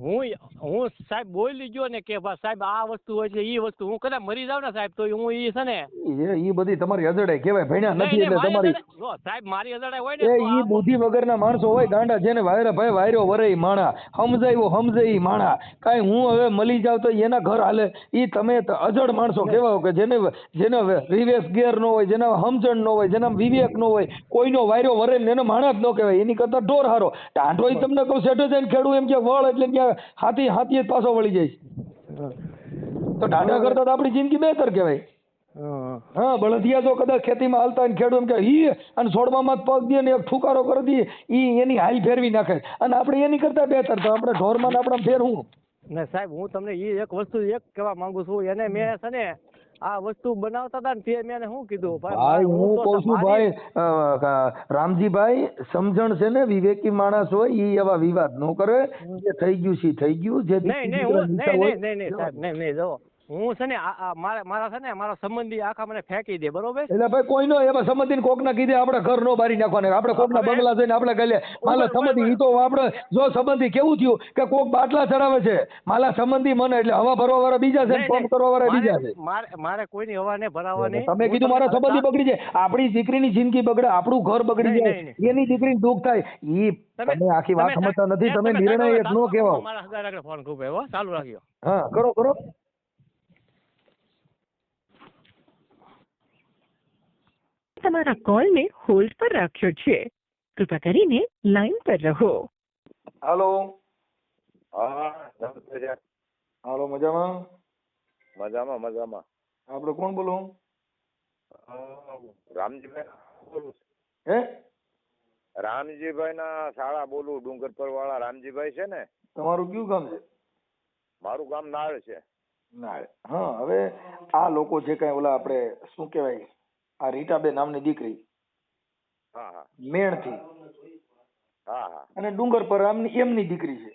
હું સાહેબ બોલી ગયો ને કે સાહેબ આ વસ્તુ હોય છે, ઈ વસ્તુ હું કદાચ મરી જાવ ને સાહેબ તો હું ઈ છે ને ઈ બધી તમારી અજડાઈ કહેવાય, ભણ્યા નથી નહીં, એટલે મારી તમારી અજાડાઈ- જો સાહેબ મારી અજાડાઈ હોય એ ને તો ઈ આ બુદ્ધિ વગરના માણસો હોય ગાંડા, જેને વાયરા ભાઈ વાયરો વરે માણા, સમજાયો સમજે ઈ માણા. કાંઈ હું હવે મળી જાવ તો એના ઘર હાલે, ઈ તમે અજડ માણસો કેવા કે જેને રિવેશ ગેર ન હોય, જેના સમજણ ન હોય, જેના વિવેક ન હોય, કોઈનો વાયરો વરે ને એને માણા જ ન કહેવાય. એની કરતા ઢોર હારો. ટાંટો ઈ તમને કહું સેઠો જઈને ખેડું એમ કે વળ એટલે ત્યાં હાથી જ પાછો વળી જાય. તો ટાંટા કરતા તો આપણી જિંદગી બહેતર કહેવાય. હા બળદિયા જો કદાચ ખેતીમાં હાલતા હોય ને ખેડૂત એમ કે ઈ અને છોડવામાં જ પગ દે ને એક ઠુકારો કરી દઈએ, ઈ એની હાલ ફેરવી નાખે, અને આપણે એની કરતા બહેતર. તો આપણે ઢોરમાં ને આપણે ફેરવું. ને સાહેબ હું તમને ઈ એક વસ્તુ કહેવા માંગુ છું. એને મેં છે ને આ વસ્તુ બનાવતા હતા ને તે મેં એને શું કીધું ભાઈ હું કહું છું ભાઈ રામજીભાઈ સમજણ છે ને, વિવેકી માણસ હોય ઈ એવા વિવાદ ન કરે. જે થઈ ગયું છે થઈ ગયું. જે નહીં સાહેબ નહીં જો હું છે ને મારા છે ને મારા સંબંધી આખા મને ફેંકી દે, બરોબર? એટલે ભાઈ કોઈનો એવા સંબંધી કોક ના કીધે આપણે ઘર નો બારી નાખવાના, આપણે કોક ના બંગલા જઈને આપણે કહી લે માલા સંબંધી. ઈ તો આપણે જો સંબંધી કેવું થયું કે કોક બાટલા ચડાવે છે, માલા સંબંધી મને એટલે હવા ભરવા વાળા બીજા છે, ફોન કરવા વાળા બીજા છે. મારે કોઈની હવા ને ભરાવાની. તમે કીધું મારા સંબંધી બગડી જાય, આપણી દીકરીની જિંદગી બગડે, આપણું ઘર બગડી જાય, એની દીકરીને દુઃખ થાય. ઈ તમે આખી વાત સમજતા નથી. તમે નિર્ણય એક નો કહેવાય. મારા હગાર આગળ ફોન ખૂબ ચાલુ રાખ્યો. હા કરો. તમારા કોલને હોલ્ડ પર રાખ્યો છે, કૃપા કરીને લાઈન પર રહો. હાલો. હા હાલો, મજામાં? મજામાં. આપણે કોણ બોલો? રામજીભાઈ હે? રામજીભાઈ ના શાળા બોલું, ડુંગરપર વાળા રામજીભાઈ છે ને. તમારું કયું ગામ છે? મારું ગામ નાળ છે. નાળ. હા હવે આ લોકો જે કઈ ઓલા આપણે શું કહેવાય, આ રીટાબેન નામની દીકરી હા મેણથી, હા અને ડુંગર પર એમની દીકરી છે.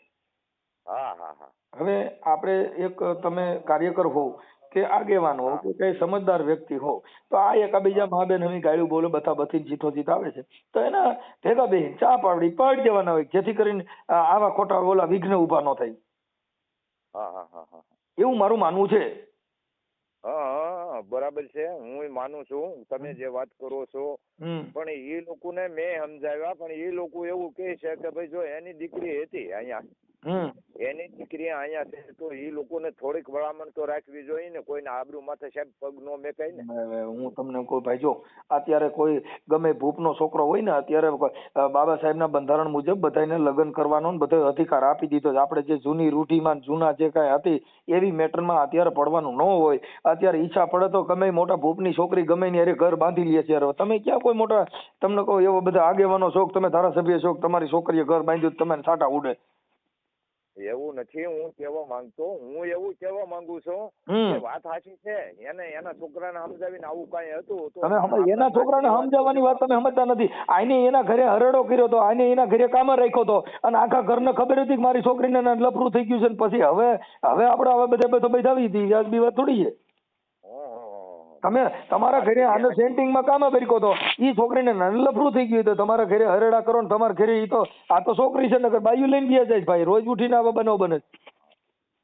હા હવે આપણે એક તમે કાર્યકર હોવ કે આગેવાન હોવ કે કઈ સમજદાર વ્યક્તિ હોવ તો આ એકાબીજા મા બેન હવે ગાળ્યું બોલો બતા બથી જીત આવે છે તો એના ભેગા બેન ચા પાવડી પાડી દેવાના હોય, જેથી કરીને આવા ખોટા ઓલા વિઘ્ન ઉભા ન થાય. હા એવું મારું માનવું છે. હા બરાબર છે, હું માનું છું તમે જે વાત કરો છો. પણ એ લોકોને મેં સમજાવ્યા, પણ એ લોકો એવું કહે છે કે ભાઈ જો એની દીકરી હતી અહીંયા, એની દીકરી અહીંયા છે તો એ લોકોને થોડીક વળામણ તો રાખવી જોઈએ ને, કોઈને આબરૂ માથે સાહેબ પગ નો મેકાય ને. હું તમને કહું ભાઈ, જો અત્યારે કોઈ ગમે ભૂપનો છોકરો હોય ને, અત્યારે બાબા સાહેબ ના બંધારણ મુજબ બધાને લગ્ન કરવાનો બધો અધિકાર આપી દીધો છે. આપણે જે જૂની રૂઢીમાં જૂના જે કાંઈ હતી એવી મેટરમાં અત્યારે પડવાનું ન હોય. અત્યારે ઈચ્છા પડે તો ગમે મોટા ભૂપની છોકરી ગમે ની અરે ઘર બાંધી લે છે. તમે ક્યાં કોઈ મોટા તમને કહો એવો બધા આગેવાનો શોખ, તમે ધારાસભ્ય શોખ, તમારી છોકરીએ ઘર બાંધ્યું તમે છાટા ઉડે. એવું નથી હું કહેવા માંગતો, હું એવું કહેવા માંગુ છું કે વાત સાચી છે, એને એના છોકરાને સમજાવીને આવું કઈ હતું તો તમે એના છોકરાને સમજાવવાની વાત તમે સમજતા નથી. આને એના ઘરે હરડો કર્યો તો, આને એના ઘરે કામ રાખ્યો તો, અને આખા ઘરને ખબર હતી કે મારી છોકરીને લફરું થઈ ગયું છે, ને પછી હવે આપણે હવે બધે બેઠાવી હતી, વ્યાજબી વાત થોડી છે. તમે તમારા ઘરે આને સેન્ટિંગમાં કામ કર્યો તો, ઈ છોકરીને લફરું થઈ ગયું તો તમારા ઘરે હરડા કરો ને તમારા ઘરે ઈ તો આ તો છોકરી છે ને બાયું લઈને ગયા જાય ભાઈ, રોજ ઉઠીને આવા બનાવ બને.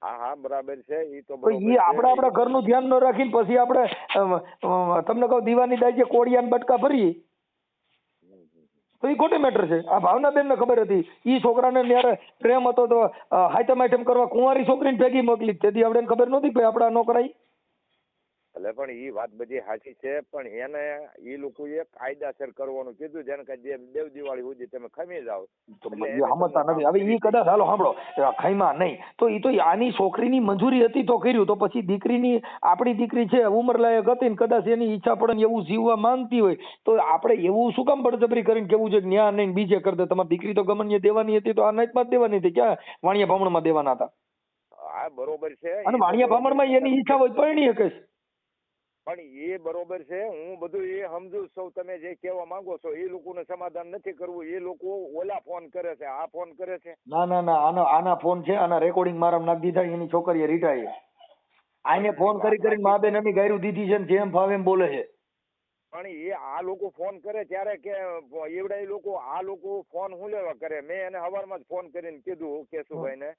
હા હા બરાબર છે. ઈ તો ઈ આપણા ઘરનું ધ્યાન ન રાખીને પછી આપણે તમને કહું દીવાની દાજે કોળિયા બટકા ભરી તો ઈ ખોટી મેટર છે. આ ભાવનાબેન ને ખબર હતી ઈ છોકરાને જયારે પ્રેમ હતો તો હાઈટમ આઈટમ કરવા કુંવારી છોકરીને ભેગી મોકલી, તેથી આપણે ખબર નહોતી કે આપડા નો કરાય. એટલે પણ ઈ વાત બધી સાચી છે, પણ એને ઈ લોકોએ કાયદાસર કરવાનું કીધું, જેને કે દેવ દિવાળી સુધી તમે ખમી જાવ. સમજતા નથી. હવે ઈ કદાચ હાલો સાંભળો ખઈમાં નહીં તો ઈ તો આની છોકરીની મંજૂરી હતી તો કર્યું, તો પછી દીકરીની આપણી દીકરી છે ઉંમરલાયક હતી ને કદાચ એની ઈચ્છા પડે ને એવું જીવવા માંગતી હોય તો આપણે એવું શું કામ બળજબરી કરીને કેવું છે કે ન્યા નહીં બીજે કરતા, તમારી દીકરી તો ગમનીએ દેવાની હતી તો આ નાઈટમાં જ દેવાની હતી, ક્યાં વાણિયા ભામણમાં દેવાના હતા? હા બરોબર છે. અને વાણિયા ભામણમાં એની ઈચ્છા હોય પરણી શકે છે. પણ એ બરોબર છે, હું બધું એ સમજુ છું. તમે જે કહેવા માંગો છો એ લોકોને સમાધાન નથી કરવું, એ લોકો ઓલા ફોન કરે છે, આ ફોન કરે છે. ના આના ફોન છે, આના રેકોર્ડિંગ મારા નાખી દીધા, એની છોકરીએ રીટાય આને ફોન કરીને મા બેન અમે ગાયરું દીધી છે ને જેમ ભાવે એમ બોલે છે. પણ એ આ લોકો ફોન કરે ત્યારે કે એવડા એ લોકો આ લોકો ફોન હું લેવા કરે? મેં એને સવારમાં જ ફોન કરીને કીધું કેશુભાઈ ને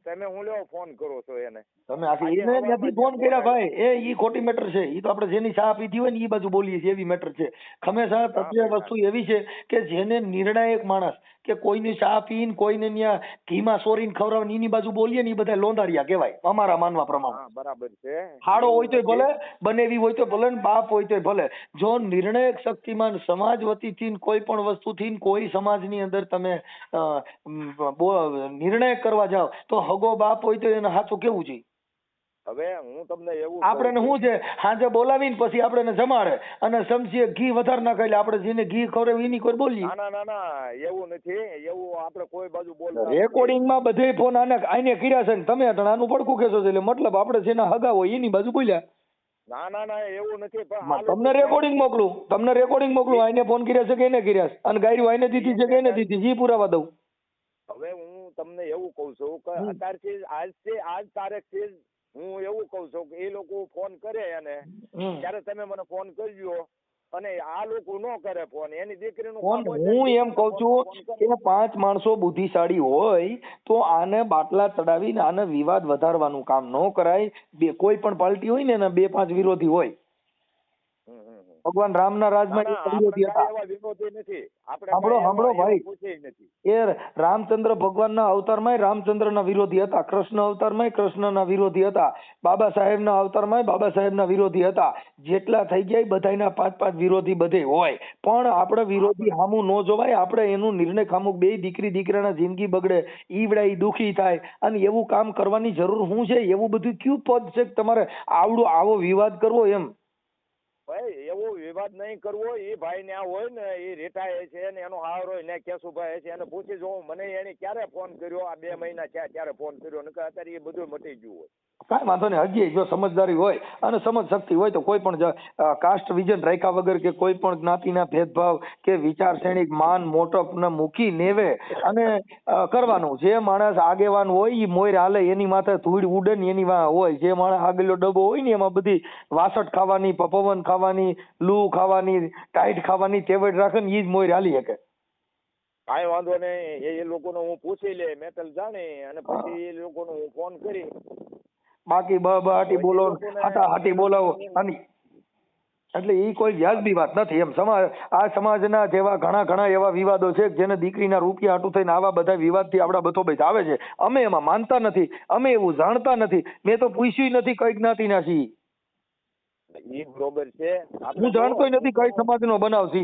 તમે હું લેવા ફોન કરો છો એને? તમે આખી એને નથી ફોન કર્યા ભાઈ, એ ઈ ખોટી મેટર છે. ઈ તો આપણે જેની ચા પીધી હોય ને ઈ બાજુ બોલીએ છીએ એવી મેટર છે. હંમેશા પ્રત્યેક વસ્તુ એવી છે કે જેને નિર્ણાયક માણસ કે કોઈની ચા પીને કોઈને ત્યાં ઘીમાં સોરીને ખવડાવે એની બાજુ બોલીએ ને એ બધા લોંધારિયા કહેવાય અમારા માનવા પ્રમાણે. બરાબર છે. હાડો હોય તોય ભલે, બનેવી હોય તો ભલે, બાપ હોય તોય ભલે. જો નિર્ણાયક શક્તિમાન સમાજ વતીથી કોઈ પણ વસ્તુથી કોઈ સમાજની અંદર તમે નિર્ણય કરવા જાઓ તો હગો બાપ હોય તો એને સાચું કેવું છે. હવે હું તમને એવું આપણે શું છે હાજે બોલાવીને પછી આપણે જમાડે અને સમજીએ ઘી વધારે ના ખાઈ આપણે જેને ઘી ખવડાવે એની કોઈ બોલીએ. ના એવું નથી, એવું આપણે કોઈ બાજુ બોલતા રેકોર્ડિંગ માં બધે ફોન આને કર્યા છે ને તમે આનું પડખું કહેશો એટલે મતલબ આપણે જેના હગા હોય એની બાજુ બોલ્યા. ના એવું નથી. પણ તમને રેકોર્ડિંગ મોકલું આને ફોન કર્યા છે કે એને કર્યા છે અને ગાયરું આને દીધી છે કે એને દીધી જી પુરાવા દઉં. હવે હું તમને એવું કઉ છું કે અત્યારથી આજ તારીખથી હું એવું કઉ છું કે એ લોકો ફોન કરે અને ત્યારે તમે મને ફોન કરજો અને આ લોકો નો કરે ફોન, એની દીકરીનો ફોન. હું એમ કઉ છું કે 5 માણસો બુદ્ધિશાળી હોય તો આને બાટલા ચડાવીને આને વિવાદ વધારવાનું કામ ન કરાય. કોઈ પણ પાર્ટી હોય ને એના 2-5 વિરોધી હોય. ભગવાન રામના રાજમાં વિરોધી હતા. સાંભળો ભાઈ, એ રામચંદ્ર ભગવાનના અવતારમાં રામચંદ્રના વિરોધી હતા, કૃષ્ણ અવતારમાં કૃષ્ણના વિરોધી હતા, બાબા સાહેબના અવતારમાં બાબા સાહેબના વિરોધી હતા. જેટલા થઈ ગયા બધાના 5-5 વિરોધી બધે હોય, પણ આપણે વિરોધી સામું ન જોવાય. આપણે એનું નિર્ણય ખામુક બે દીકરી દીકરાના જિંદગી બગડે ઈવડા દુખી થાય અને એવું કામ કરવાની જરૂર શું છે? એવું બધું કયું પદ છે તમારે આવો વિવાદ કરવો? એમ ભાઈ એવો વિવાદ નહીં કરવો. એ ભાઈ ને હોય ને એ રિટાયર છે ને એનો હાર હોય ને કેશુભાઈ છે એને પૂછી જોઉં મને એને ક્યારે ફોન કર્યો, આ 2 મહિના થયા ત્યારે ફોન કર્યો, નકર અત્યારે એ બધું મટી ગયું હોય. કાંઈ વાંધો નહીં. હજી જો સમજદારી હોય અને સમજ શક્તિ હોય તો કોઈ પણ કાસ્ટ વિઝન રાખ્યા વગર કે કોઈ પણ જ્ઞાતિના ભેદભાવ કે વિચાર શ્રેણી માન મોટપ ને મૂકી નેવે અને કરવાનું. જે માણસ આગેવાન હોય એ મોર હાલે, એની માથે ધૂળ ઉડે ને એની હોય. જે માણસ આગળનો ડબ્બો હોય ને એમાં બધી વાસટ ખાવાની, પવન ખાવાની, લૂ ખાવાની, ટાઈટ ખાવાની ટેવડ રાખે ને એ જ મોર હાલી શકે. કાંઈ વાંધો નહીં. એ લોકોને હું પૂછી લે મેટલ જાણી અને પછી એ લોકોને હું ફોન કરી. બાકી બહાટી બોલો, હાટી બોલાવો અને એટલે એ કોઈ વ્યાજબી વાત નથી. એમ આ સમાજના જેવા ઘણા એવા વિવાદો છે જેને દીકરીના રૂપિયા હાટું થઈને આવા બધા વિવાદથી આપણા બથોબથ આવે છે. અમે એમાં માનતા નથી, અમે એવું જાણતા નથી. મેં તો પૂછ્યું નથી કઈ જ્ઞાતિના છીએ. ઈ બરોબર છે. હું જાણતો નથી કઈ સમાજનો બનાવ છે.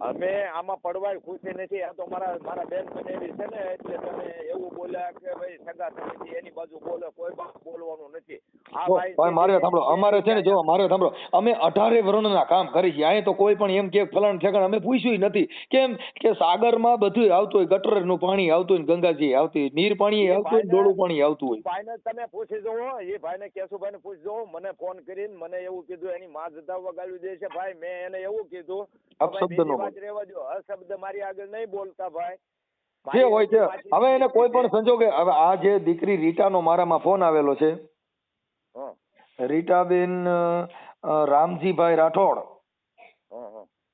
અમે આમાં પડવાય ખુશી નથી. આ તો મારા બેન બનેવી છે ને, એટલે તમે એવું બોલ્યા કે ભાઈ સગા સમિતિ એની બાજુ બોલે, કોઈ બાજુ બોલવાનું નથી. આ ભાઈ મારે સાંભળો, અમારે છે ને, જો મારે સાંભળો, અમે 18 વર્ષના કામ કરી છીએ. અહીં તો કોઈ પણ એમ કે ફલાણ ઠેકાણ અમે પૂછ્યું નથી. કેમ કે સાગરમાં બધું આવતું હોય, ગટરનું પાણી આવતું હોય, ગંગાજી આવતી હોય, નીર પાણી આવતું હોય, ડોળું પાણી આવતું હોય. ભાઈને તમે પૂછી જુઓ, એ ભાઈને કેશુભાઈને પૂછી જુઓ. મને ફોન કરીને મને એવું કીધું એની માં જતા વગાડવી દે છે. ભાઈ મેં એને એવું કીધું રેવા દો, અશબ્દ મારી આગળ નહીં બોલતા ભાઈ. જે હોય છે. હવે એને કોઈ પણ સંજોગે, હવે આ જે દીકરી રીટાનો મારામાં ફોન આવેલો છે, રીટાબેન રામજીભાઈ રાઠોડ,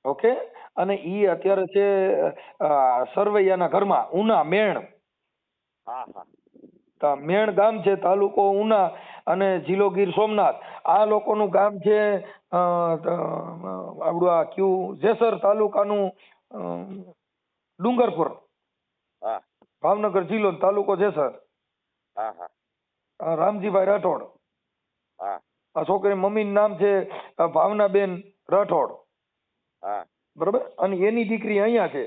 ઓકે, અને ઈ અત્યારે છે સરવૈયાના ઘરમાં, ઉના મેણ. મેણ ગામ છે, તાલુકો ઉના અને જિલ્લો ગીર સોમનાથ. આ લોકોનું ગામ છે આપણું આ કયું જેસર તાલુકાનું ડુંગરપુર, ભાવનગર જિલ્લો, તાલુકો જેસર. રામજીભાઈ રાઠોડ. આ છોકરી મમ્મીનું નામ છે ભાવનાબેન રાઠોડ, બરોબર. અને એની દીકરી અહીંયા છે.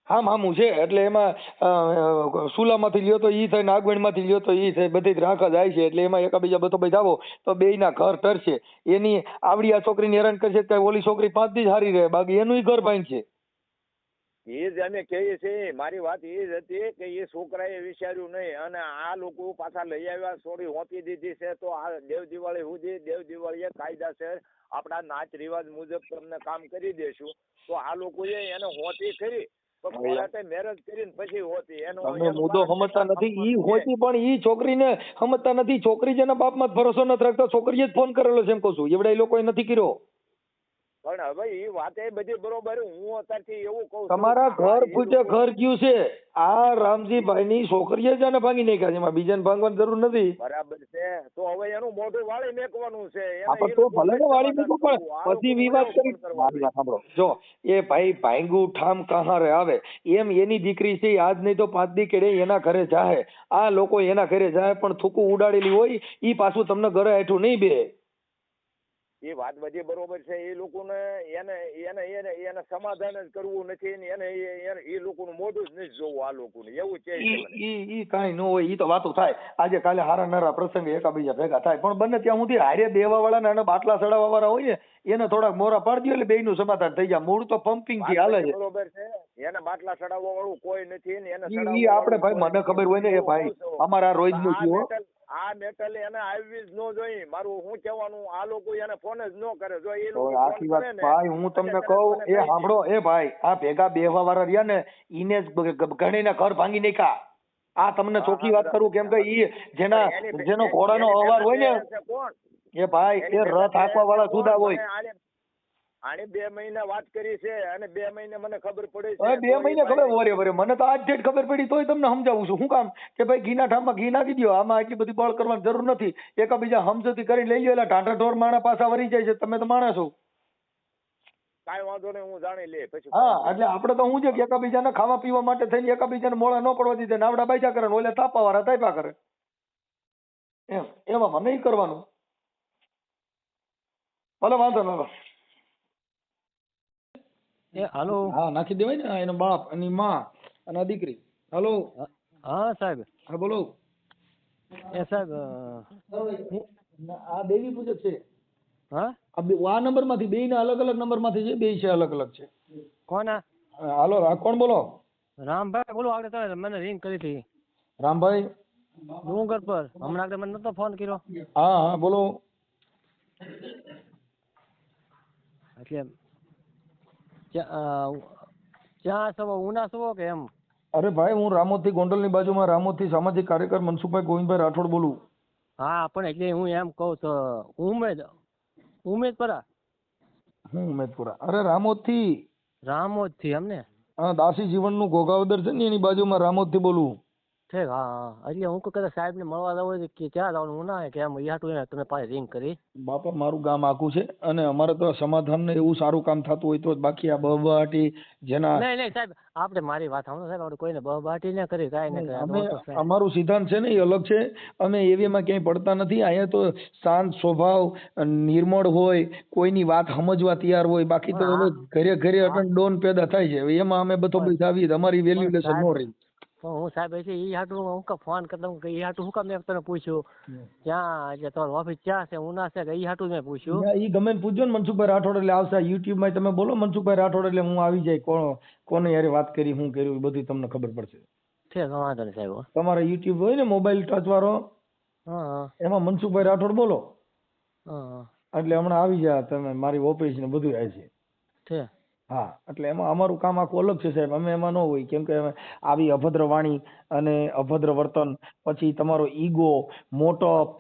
હામું છે, એટલે એમાં સુલામાંથી લ્યો તો ઈ થાય, નાગવણમાંથી લ્યો તો ઈ થાય, બધી રાખા જાય છે. એટલે એમાં એકાબીજા બધો આવો તો બેયના ઘર તરશે. એની આવડી આ છોકરીને હેરાન કરશે કે ઓલી છોકરી 5 દી હારી રહે, બાકી એનું ઘર ભાંગ છે. એ જ અમે કહીએ છીએ. મારી વાત એ જ હતી કે એ છોકરાએ વિચાર્યું નહીં, અને આ લોકો પાછા લઈ આવ્યા, છોડી હોંપી દીધી છે. તો આ દેવ દિવાળી સુધી, દેવ દિવાળીએ કાયદાસર આપણા નાચ રિવાજ મુજબ તમને કામ કરી દેશું. તો આ લોકોએ એને હોતી કરી, મેરેજ કરીને પછી હોતી. એનો મુદ્દો સમજતા નથી. ઈ હોતી પણ ઈ છોકરીને સમજતા નથી. છોકરી જેના બાપમાં ભરોસો નથી રાખતા, છોકરીએ જ ફોન કરેલો છે એમ કહું છું. એવડા એ લોકોએ નથી કર્યો. પણ હવે એ વાત એ બધી બરોબર. હું અત્યારથી એવું કહું છું, તમારા ઘર ફૂટે ઘર ગયું છે. આ રામજીભાઈ ની છોકરીએ જ આને ભાંગી નાખ્યા છે, એમાં બીજાને ભાંગવાની જરૂર નથી. બરાબર છે. તો હવે એનું મોઢું વાળી મેકવાનું છે. તો ભલે ને વાળી મેકો, પણ પછી વિવાદ કરી. સાંભળો, જો એ ભાઈ ભાંગું ઠામ કહારે આવે એમ એની દીકરી છે. આજ નહીં તો 5 દી કેડે એના ઘરે જાય. આ લોકો એના ઘરે જાય પણ થૂકું ઉડાડેલી હોય, ઈ પાછું તમને ઘરે હેઠું નહીં બે. એ વાત બધી બરોબર છે. એ લોકોને એને સમાધાન જ કરવું નથી, એને એ લોકોનું મોઢું જ નથી જોવું. આ લોકોને એવું છે. ઈ કાંઈ ન હોય, ઈ તો વાતો થાય. આજે કાલે હારા નારા પ્રસંગે એકાબીજા ભેગા થાય, પણ બંને ત્યાં સુધી હારે દેવા વાળા ને બાટલા ચડાવવા વાળા હોય ને એને થોડાક મોરા પાડી દો એટલે બેયનું સમાધાન થઈ જાય. મૂળ તો પમ્પિંગ થી હાલે છે. બરોબર છે. એને બાટલા ચડાવવા વાળું કોઈ નથી ને એને ઈ આપણે ભાઈ મને ખબર હોય ને, એ ભાઈ અમારા રોજનું થયું. આ મેટલ એને આવી જ ન જોઈ. મારું શું કહેવાનું, આ લોકો એને ફોન જ ન કરે. જો એ લોકો આખી વાત ભાઈ હું તમને કહું, એ સાંભળો, એ ભાઈ આ ભેગા બેહવા વાળા રહ્યા ને ઈને ઘણીને ઘર ભાંગી નાખ્યા. આ તમને ચોખ્ખી વાત કરું, કેમ કે ઈ જેનો ઘોડાનો અવાર હોય ને, એ ભાઈ એ રથ હાંકવા વાળા જુદા હોય. આને 2 મહિના વાત કરી છે, અને 2 મહિને મને ખબર પડી છે. 2 મહિને ખબર વરે મને તો આજ ડેટ ખબર પડી, તોય તમને સમજાવું છું. શું કામ કે ભાઈ ઘીના ઠામમાં ઘી નાખી દો. આમાં એટલી બધી બળ કરવાની જરૂર નથી. એકાબીજા સમજૂતી કરી લઈ લો એટલે ટાટા ઢોર માણા પાછા વરી જાય છે. તમે તો માણસ છો. કાંઈ વાંધો નહીં, હું જાણી લે પછી. હા, એટલે આપણે તો હું છે કે એકાબીજાને ખાવા પીવા માટે થઈને એકાબીજાને મોળા ન પડવા દીધે, નાવડા બાજા કરે, ઓલે તાપા વાળા તાપા કરે. એમાં નહીં કરવાનું. ભલે વાંધો ન. હાલો. હા, નાખી દેવાય ને. એનો બાપ, એની માં અને દીકરી. હાલો. હા સાહેબ. હા બોલો. એ સાહેબ આ દેવી પૂજક છે. હા, આ નંબર માંથી બે ના અલગ અલગ નંબર માંથી છે. બે છે અલગ અલગ છે. કોના? હાલો, કોણ બોલો? રામભાઈ બોલો. આગળ તમે મને રિંગ કરી હતી. રામભાઈ ડુંગર પર હમણાં આગળ મને નતો ફોન કર્યો. હા હા બોલો. એટલે ક્યાં છો? ઉના છો કે એમ? અરે ભાઈ હું રામોદ થી, ગોંડલ ની બાજુમાં રામોદ થી સામાજિક કાર્યકર મનસુખભાઈ ગોવિંદભાઈ રાઠોડ બોલું. હા, પણ એટલે હું એમ કહું તો ઉમેદપુરા. ઉમેદપુરા. અરે રામોદ થી. એમ ને? હા, દાસી જીવન નું ઘોઘાવદર છે ને એની બાજુમાં રામોદ થી બોલું. ઠીક હા હા એટલે હું કદાચ સાહેબ ને મળવા જવું હોય કે ક્યાં જવાનું હું ના કે એમ ઈ હાટું એને તમે પાસે રિંગ કરી. બાપા મારું ગામ આખું છે અને અમારે તો સમાધાન ને એવું સારું કામ થતું હોય તો જ, બાકી આ બહબાટી જેના નહીં સાહેબ આપણે મારી વાત સાંભળો સાહેબ, આપણે કોઈને બહબાટી ના કરી કાંઈ ન કરે. અમે અમારું સિદ્ધાંત છે ને એ અલગ છે. અમે એવીમાં ક્યાંય પડતા નથી. અહીંયા તો શાંત સ્વભાવ, નિર્મળ હોય, કોઈની વાત સમજવા તૈયાર હોય. બાકી તો હવે ઘરે ઘરે અટન ડોન પેદા થાય છે. હવે એમાં અમે બધો આવી અમારી વેલ્યુલેશન ન રહી. હું સાહેબ એટલે ઈ હાટું હું ફોન કરતા હું ઈ હાટું હું કામ મેં તને પૂછ્યું ક્યાં એટલે તમારી ઓફિસ ક્યાં છે ઉના છે કે ઈ હાટું મેં પૂછ્યું. ઈ ગમે પૂછજો ને મનસુખભાઈ રાઠોડ એટલે આવશે. યુટ્યુબ માં તમે બોલો મનસુખભાઈ રાઠોડ એટલે હું આવી જાય. કોને યાર વાત કરી શું કર્યું એ બધી તમને ખબર પડશે. ઠીક વાંધો નહીં સાહેબ. તમારા યુટ્યુબ હોય ને મોબાઈલ ટચ વાળો, એમાં મનસુખભાઈ રાઠોડ બોલો એટલે હમણાં આવી જાય તમે. મારી ઓફિસ ને બધું આવે છે. હા એટલે એમાં અમારું કામ આખું અલગ છે સાહેબ. અમે એમાં ન હોય કેમ કે આવી અભદ્ર વાણી અને અભદ્ર વર્તન, પછી તમારો ઈગો, મોટપ,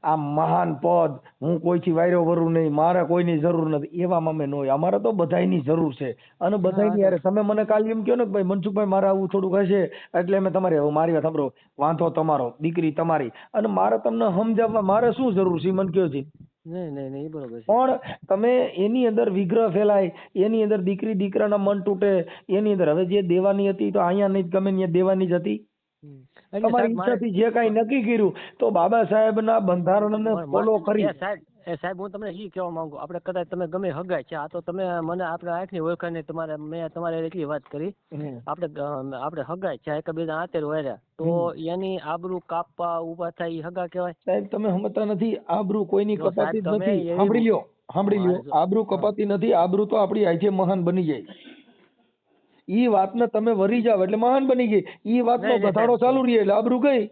આ મહાન પદ, હું કોઈથી વાયરો વરું નહીં, મારે કોઈની જરૂર નથી, એવામાં અમે ન હોય. અમારે તો બધાયની જરૂર છે અને બધાયની યાર તમે મને કાલે એમ કહો ને કે ભાઈ મનસુખભાઈ મારે આવું થોડુંક હશે એટલે અમે તમારે મારી વાત સાંભળો, વાંધો તમારો, દીકરી તમારી, અને મારે તમને સમજાવવા મારે શું જરૂર છે મને કહો છે. નહીં બરોબર. પણ તમે એની અંદર વિગ્રહ ફેલાય, એની અંદર દીકરી દીકરાના મન તૂટે, એની અંદર હવે જે દેવાની હતી તો અહીંયા નહીં ગમે ત્યાં દેવાની જ હતી. તમારી ઈચ્છાથી જે કાંઈ નક્કી કર્યું તો બાબા સાહેબના બંધારણને ફોલો કરી. સાહેબ હું તમને એ કહેવા માંગુ, આપણે કદાચ તમે ગમે હગાય છે, આ તો તમે મને આપણે આંખની ઓળખાણ તમારે મેં તમારે એટલી વાત કરી, આપણે હગાય છે એકબીજા આતેર વર્યા તો એની આબરૂ કાપવા ઉભા થાય એ હગા કહેવાય. સાહેબ તમે સમજતા નથી, આબરૂ કોઈની કપાતી નથી. સાંભળી લ્યો, આબરૂ કપાતી નથી. આબરૂ તો આપણી આજે મહાન બની જાય. ઈ વાતને તમે વરી જાવ એટલે મહાન બની ગઈ. ઈ વાતનો ઘટાડો ચાલુ રહે એટલે આબરૂ ગઈ.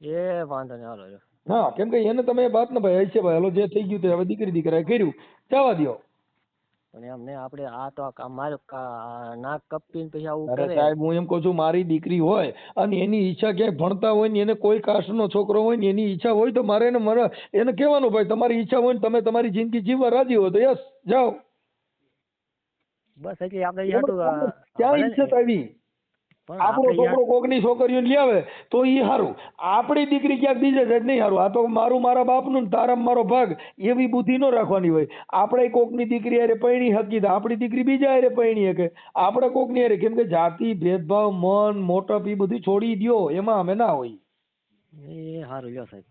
એ વાંધો નહીં હાલો. હા કેમ કે એને તમે વાત ને ભાઈ છે ભાઈ, હાલો જે થઈ ગયું તે હવે દીકરી દીકરાએ કર્યું જવા દો. પણ એમ ને આપણે આ તો મારું નાક કપીને પછી આવું કરે. સાહેબ હું એમ કહું છું, મારી દીકરી હોય અને એની ઈચ્છા ક્યાંય ભણતા હોય ને એને કોઈ કાસ્ટનો છોકરો હોય ને એની ઈચ્છા હોય તો મારે એને કહેવાનું ભાઈ તમારી ઈચ્છા હોય ને તમે તમારી જિંદગી જીવવા રાજી હોય તો યસ જાઓ. બસ એટલે આપણે ક્યાં ઈચ્છા આવી. આપણો છોકરો કોકની છોકરીઓ લઈ આવે તો ઈ સારું, આપણી દીકરી ક્યાંક બીજે જાય નહીં સારું. આ તો મારું મારા બાપનું ને તારા મારો ભાગ, એવી બુદ્ધિ ન રાખવાની હોય. આપણે કોકની દીકરી હારે પૈણી હકી તો આપણી દીકરી બીજા હારે પૈણી શકે. આપણે કોકની હારે, કેમ કે જાતિ ભેદભાવ મન મોટપ એ બધું છોડી દો, એમાં અમે ના હોય. એ સારું લ્યો સાહેબ.